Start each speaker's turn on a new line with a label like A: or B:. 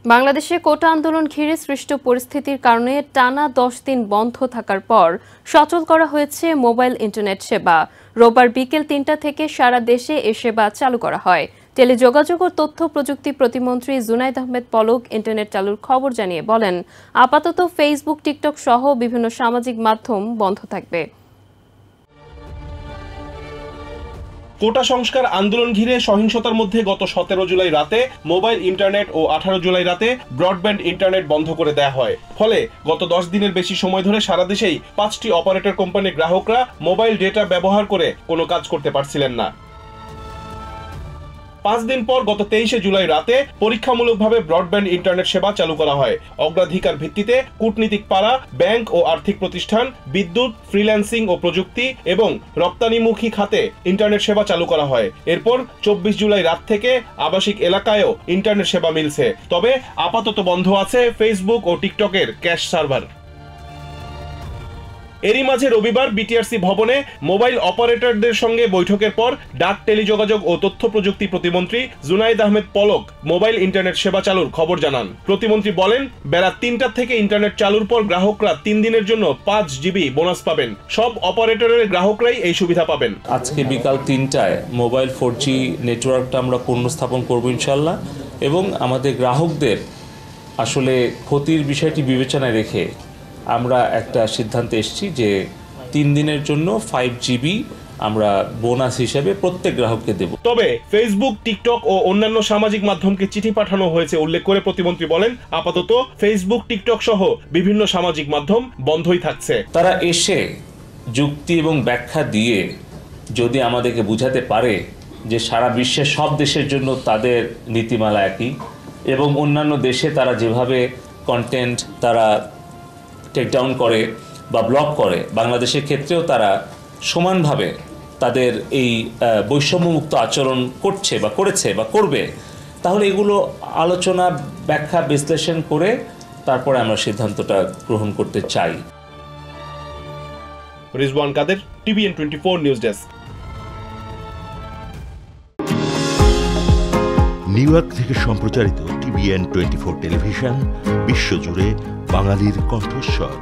A: বাংলাদেশে কোটা আন্দোলন ঘিরে সৃষ্ট পরিস্থিতির কারণে টানা 10 দিন বন্ধ থাকার পর সচল করা হয়েছে মোবাইল ইন্টারনেট সেবা। রোববার বিকেল 3টা থেকে সারা দেশে এ সেবা চালু করা হয়। টেলিযোগাযোগ ও তথ্য প্রযুক্তি প্রতিমন্ত্রী জুনাইদ আহমেদ পলক ইন্টারনেট চালুর খবর জানিয়ে বলেন, আপাতত ফেসবুক, টিকটক সহ বিভিন্ন সামাজিক মাধ্যম বন্ধ থাকবে।
B: কোটা সংস্কার আন্দোলন ঘিরে সহিংসতার মধ্যে গত 17 জুলাই রাতে মোবাইল ইন্টারনেট ও 18 জুলাই রাতে ব্রডব্যান্ড ইন্টারনেট বন্ধ করে দেওয়া হয়। ফলে গত 10 দিনের বেশি সময় ধরে সারা দেশেই 5টি অপারেটর কোম্পানির গ্রাহকরা মোবাইল ডেটা ব্যবহার করে কোনো কাজ করতে পারছিলেন না। 5 দিন পর গত 23শে জুলাই রাতে পরীক্ষামূলকভাবে ব্রডব্যান্ড ইন্টারনেট সেবা চালু করা হয়। অগ্রাধিকার ভিত্তিতে কূটনীতিক পাড়া, ব্যাংক ও আর্থিক প্রতিষ্ঠান, বিদ্যুৎ, ফ্রিল্যান্সিং ও প্রযুক্তি এবং রপ্তানিমুখী খাতে ইন্টারনেট সেবা চালু করা হয়। এরপর 24 জুলাই রাত থেকে আবাসিক এলাকায়ও ইন্টারনেট সেবা মিলছে। তবে আপাতত বন্ধ আছে ফেসবুক ও টিকটকের ক্যাশ সার্ভার। এরই মাঝে রবিবার বিটিআরসি ভবনে মোবাইল অপারেটরদের সঙ্গে বৈঠকের পর ডাক, টেলিযোগাযোগ ও তথ্য প্রযুক্তি প্রতিমন্ত্রী জুনাইদ আহমেদ পলক মোবাইল ইন্টারনেট সেবা চালুর খবর জানান। প্রতিমন্ত্রী বলেন, বেলা 3টা থেকে ইন্টারনেট চালুর পর গ্রাহকরা 3 দিনের জন্য 5 জিবি বোনাস পাবেন। সব অপারেটরের গ্রাহকরাই এই সুবিধা পাবেন।
C: আজকে বিকাল 3টায় মোবাইল 4G নেটওয়ার্কটা আমরা পুনঃস্থাপন করব ইনশাল্লাহ, এবং আমাদের গ্রাহকদের আসলে ক্ষতির বিষয়টি বিবেচনায় রেখে আমরা একটা সিদ্ধান্তে এসেছি যে 3 দিনের জন্য 5 জিবি আমরা বোনাস হিসেবে প্রত্যেক গ্রাহককে দেব।
B: তবে ফেসবুক, টিকটক ও অন্যান্য সামাজিক মাধ্যমকে চিঠি পাঠানো হয়েছে উল্লেখ করে প্রতিমন্ত্রী বলেন, আপাতত ফেসবুক, টিকটক সহ বিভিন্ন সামাজিক মাধ্যম বন্ধই থাকছে।
C: তারা এসে যুক্তি এবং ব্যাখ্যা দিয়ে যদি আমাদেরকে বুঝাতে পারে যে সারা বিশ্বের সব দেশের জন্য তাদের নীতিমালা একই এবং অন্যান্য দেশে তারা যেভাবে কন্টেন্ট তারা টেকডাউন করে বা ব্লক করে, বাংলাদেশের ক্ষেত্রেও তারা সমানভাবে তাদের এই বৈষম্যমুক্ত আচরণ করছে বা করেছে বা করবে, তাহলে এগুলো আলোচনা, ব্যাখ্যা, বিশ্লেষণ করে তারপরে আমরা সিদ্ধান্তটা গ্রহণ করতে চাই।
B: রিজওয়ান কাদের, TVN 24 news desk.
D: New York থেকে সম্প্রচারিত TVN 24 টেলিভিশন বিশ্বজুড়ে বাঙালির কণ্ঠস্বর।